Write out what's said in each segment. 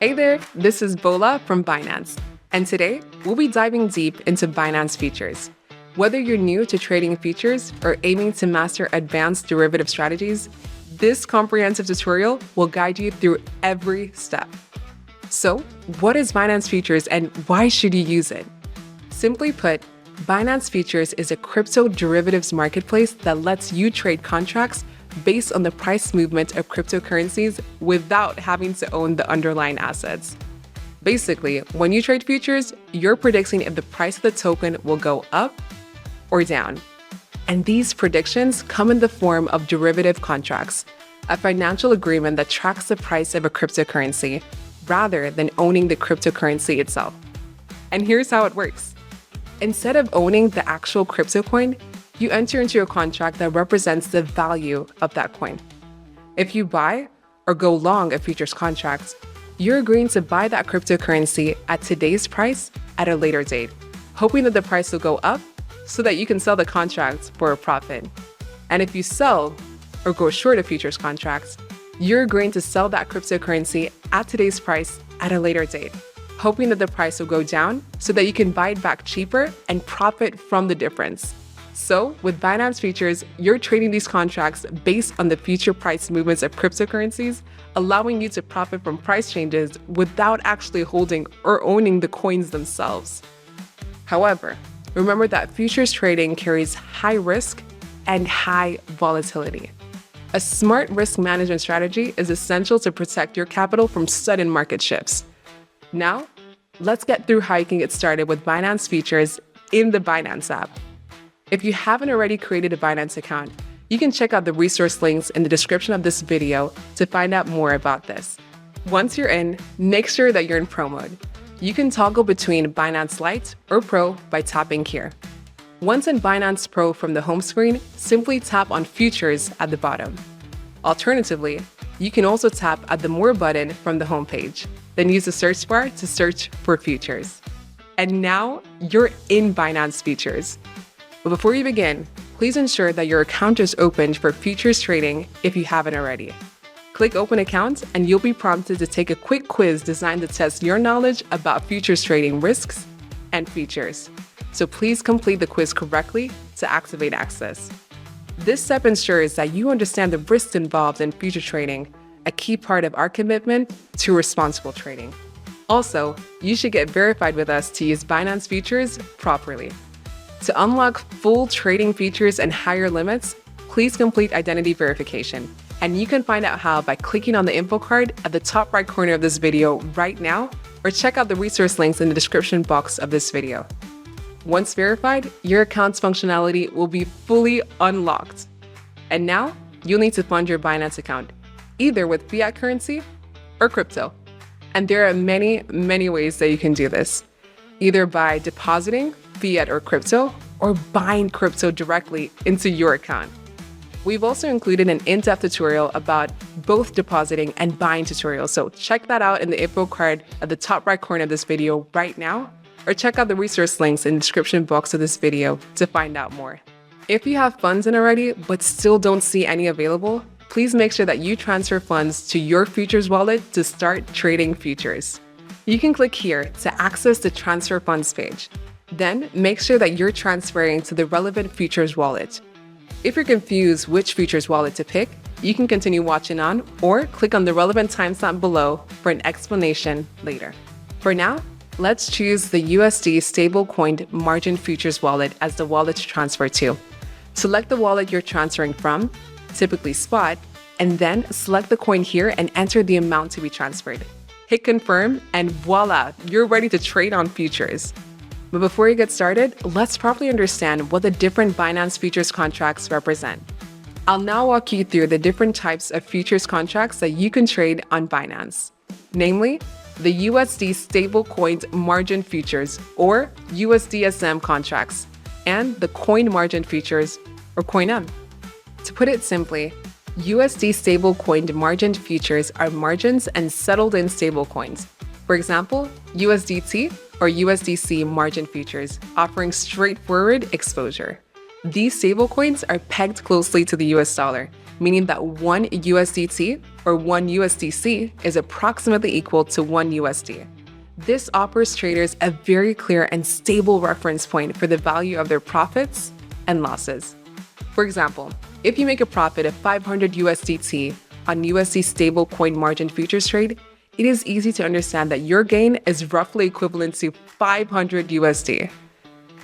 Hey there, this is Bola from Binance, and today we'll be diving deep into Binance Futures. Whether you're new to trading futures or aiming to master advanced derivative strategies, this comprehensive tutorial will guide you through every step. So, what is Binance Futures and why should you use it? Simply put, Binance Futures is a crypto derivatives marketplace that lets you trade contracts based on the price movement of cryptocurrencies without having to own the underlying assets. Basically, when you trade futures, you're predicting if the price of the token will go up or down. And these predictions come in the form of derivative contracts, a financial agreement that tracks the price of a cryptocurrency rather than owning the cryptocurrency itself. And here's how it works. Instead of owning the actual crypto coin, you enter into a contract that represents the value of that coin. If you buy or go long a futures contract, you're agreeing to buy that cryptocurrency at today's price at a later date, hoping that the price will go up so that you can sell the contract for a profit. And if you sell or go short a futures contract, you're agreeing to sell that cryptocurrency at today's price at a later date, hoping that the price will go down so that you can buy it back cheaper and profit from the difference. So, with Binance Futures, you're trading these contracts based on the future price movements of cryptocurrencies, allowing you to profit from price changes without actually holding or owning the coins themselves. However, remember that futures trading carries high risk and high volatility. A smart risk management strategy is essential to protect your capital from sudden market shifts. Now, let's get through how you can get started with Binance Futures in the Binance app. If you haven't already created a Binance account, you can check out the resource links in the description of this video to find out more about this. Once you're in, make sure that you're in Pro mode. You can toggle between Binance Lite or Pro by tapping here. Once in Binance Pro from the home screen, simply tap on Futures at the bottom. Alternatively, you can also tap at the More button from the home page, then use the search bar to search for Futures. And now you're in Binance Futures. But before you begin, please ensure that your account is opened for futures trading if you haven't already. Click Open Account and you'll be prompted to take a quick quiz designed to test your knowledge about futures trading risks and features. So please complete the quiz correctly to activate access. This step ensures that you understand the risks involved in future trading, a key part of our commitment to responsible trading. Also, you should get verified with us to use Binance Futures properly. To unlock full trading features and higher limits, please complete identity verification. And you can find out how by clicking on the info card at the top right corner of this video right now, or check out the resource links in the description box of this video. Once verified, your account's functionality will be fully unlocked. And now, you'll need to fund your Binance account, either with fiat currency or crypto. And there are many, many ways that you can do this, either by depositing fiat or crypto, or buying crypto directly into your account. We've also included an in-depth tutorial about both depositing and buying tutorials, so check that out in the info card at the top right corner of this video right now, or check out the resource links in the description box of this video to find out more. If you have funds in already but still don't see any available, please make sure that you transfer funds to your futures wallet to start trading futures. You can click here to access the transfer funds page. Then make sure that you're transferring to the relevant futures wallet. If you're confused which futures wallet to pick, you can continue watching on or click on the relevant timestamp below for an explanation later. For now, let's choose the USD stablecoin margin futures wallet as the wallet to transfer to. Select the wallet you're transferring from, typically spot, and then select the coin here and enter the amount to be transferred. Hit confirm and voila, you're ready to trade on futures. But before you get started, let's properly understand what the different Binance Futures contracts represent. I'll now walk you through the different types of futures contracts that you can trade on Binance, namely the USD stablecoin margin futures or USD M contracts, and the coin margin futures or coin M. To put it simply, USD stablecoin margin futures are margins and settled in stablecoins. For example, USDT or USDC margin futures, offering straightforward exposure. These stablecoins are pegged closely to the US dollar, meaning that 1 USDT or 1 USDC is approximately equal to 1 USD. This offers traders a very clear and stable reference point for the value of their profits and losses. For example, if you make a profit of 500 USDT on USD stablecoin margin futures trade, it is easy to understand that your gain is roughly equivalent to 500 USD.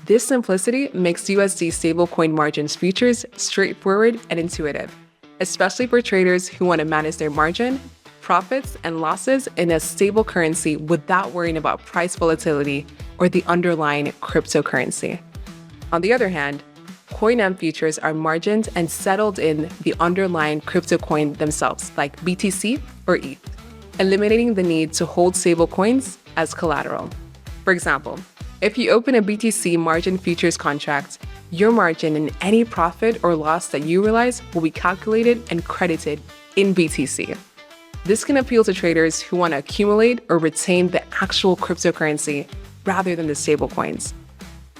This simplicity makes USD stablecoin margins futures straightforward and intuitive, especially for traders who want to manage their margin, profits, and losses in a stable currency without worrying about price volatility or the underlying cryptocurrency. On the other hand, CoinM futures are margined and settled in the underlying crypto coin themselves, like BTC or ETH, eliminating the need to hold stablecoins as collateral. For example, if you open a BTC margin futures contract, your margin and any profit or loss that you realize will be calculated and credited in BTC. This can appeal to traders who want to accumulate or retain the actual cryptocurrency rather than the stablecoins.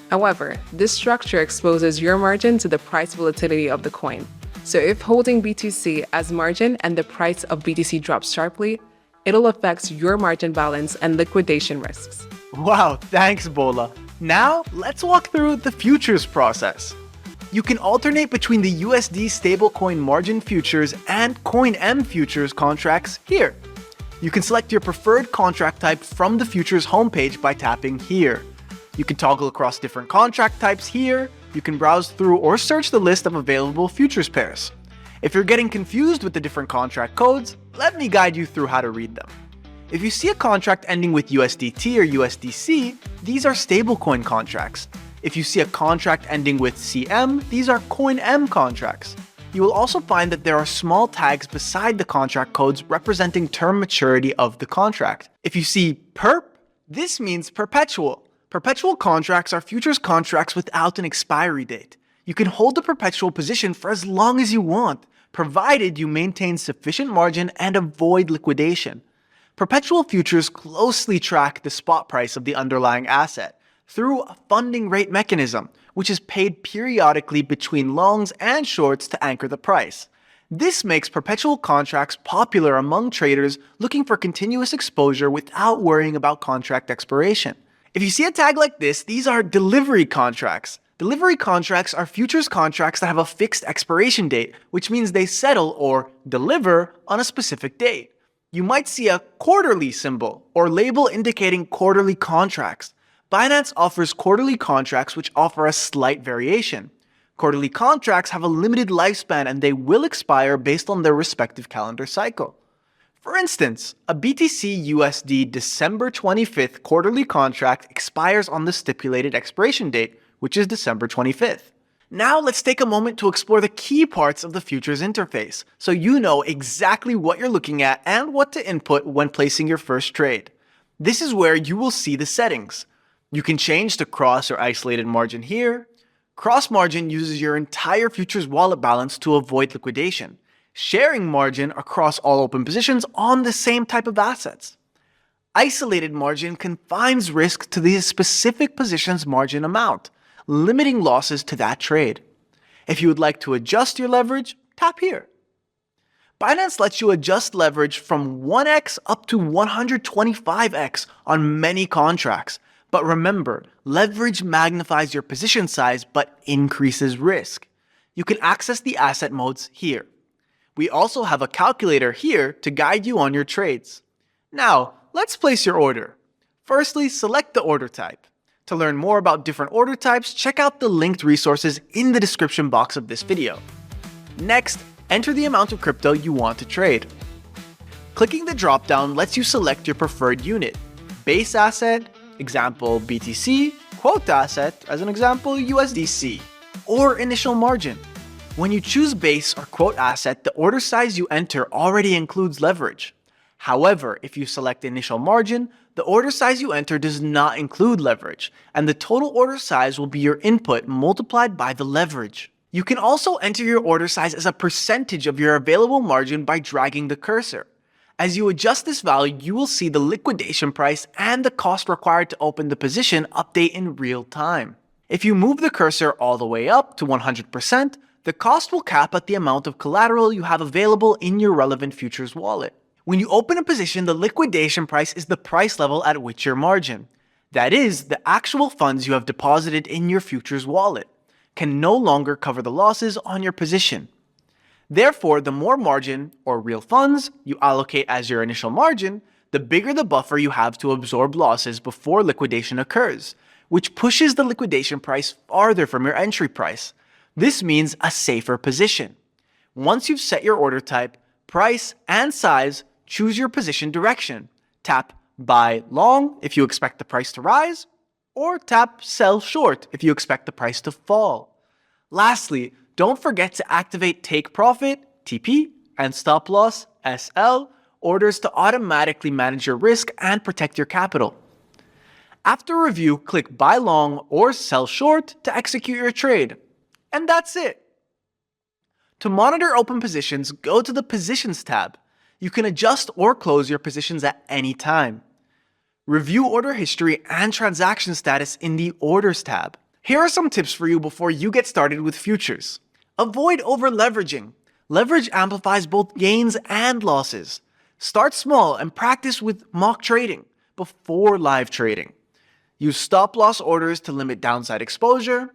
However, this structure exposes your margin to the price volatility of the coin. So if holding BTC as margin and the price of BTC drops sharply, it'll affect your margin balance and liquidation risks. Wow, thanks, Bola. Now, let's walk through the futures process. You can alternate between the USD stablecoin margin futures and CoinM futures contracts here. You can select your preferred contract type from the futures homepage by tapping here. You can toggle across different contract types here. You can browse through or search the list of available futures pairs. If you're getting confused with the different contract codes, let me guide you through how to read them. If you see a contract ending with USDT or USDC, these are stablecoin contracts. If you see a contract ending with CM, these are CoinM contracts. You will also find that there are small tags beside the contract codes representing term maturity of the contract. If you see Perp, this means Perpetual. Perpetual contracts are futures contracts without an expiry date. You can hold the perpetual position for as long as you want, provided you maintain sufficient margin and avoid liquidation. Perpetual futures closely track the spot price of the underlying asset through a funding rate mechanism, which is paid periodically between longs and shorts to anchor the price. This makes perpetual contracts popular among traders looking for continuous exposure without worrying about contract expiration. If you see a tag like this, these are delivery contracts. Delivery contracts are futures contracts that have a fixed expiration date, which means they settle or deliver on a specific date. You might see a quarterly symbol or label indicating quarterly contracts. Binance offers quarterly contracts which offer a slight variation. Quarterly contracts have a limited lifespan and they will expire based on their respective calendar cycle. For instance, a BTC USD December 25th quarterly contract expires on the stipulated expiration date, which is December 25th. Now let's take a moment to explore the key parts of the futures interface, so you know exactly what you're looking at and what to input when placing your first trade. This is where you will see the settings. You can change to cross or isolated margin here. Cross margin uses your entire futures wallet balance to avoid liquidation. Sharing margin across all open positions on the same type of assets. Isolated margin confines risk to the specific position's margin amount, limiting losses to that trade. If you would like to adjust your leverage, tap here. Binance lets you adjust leverage from 1x up to 125x on many contracts. But remember, leverage magnifies your position size but increases risk. You can access the asset modes here. We also have a calculator here to guide you on your trades. Now, let's place your order. Firstly, select the order type. To learn more about different order types, check out the linked resources in the description box of this video. Next, enter the amount of crypto you want to trade. Clicking the drop-down lets you select your preferred unit. Base asset, example BTC, quote asset, as an example USDC, or initial margin. When you choose base or quote asset, the order size you enter already includes leverage. However, if you select initial margin, the order size you enter does not include leverage, and the total order size will be your input multiplied by the leverage. You can also enter your order size as a percentage of your available margin by dragging the cursor. As you adjust this value, you will see the liquidation price and the cost required to open the position update in real time. If you move the cursor all the way up to 100%, The cost will cap at the amount of collateral you have available in your relevant futures wallet. When you open a position, the liquidation price is the price level at which your margin, that is, the actual funds you have deposited in your futures wallet, can no longer cover the losses on your position. Therefore, the more margin, or real funds, you allocate as your initial margin, the bigger the buffer you have to absorb losses before liquidation occurs, which pushes the liquidation price farther from your entry price. This means a safer position. Once you've set your order type, price, and size, choose your position direction. Tap buy long if you expect the price to rise, or tap sell short if you expect the price to fall. Lastly, don't forget to activate take profit, TP, and stop loss, SL, orders to automatically manage your risk and protect your capital. After review, click buy long or sell short to execute your trade. And that's it. To monitor open positions, go to the Positions tab. You can adjust or close your positions at any time. Review order history and transaction status in the Orders tab. Here are some tips for you before you get started with futures. Avoid over-leveraging. Leverage amplifies both gains and losses. Start small and practice with mock trading before live trading. Use stop-loss orders to limit downside exposure.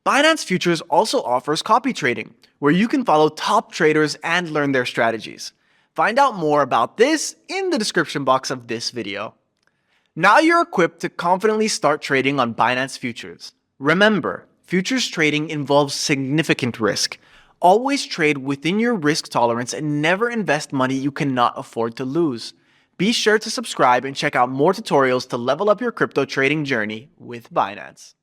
Binance Futures also offers copy trading, where you can follow top traders and learn their strategies. Find out more about this in the description box of this video. Now you're equipped to confidently start trading on Binance Futures. Remember, futures trading involves significant risk. Always trade within your risk tolerance and never invest money you cannot afford to lose. Be sure to subscribe and check out more tutorials to level up your crypto trading journey with Binance.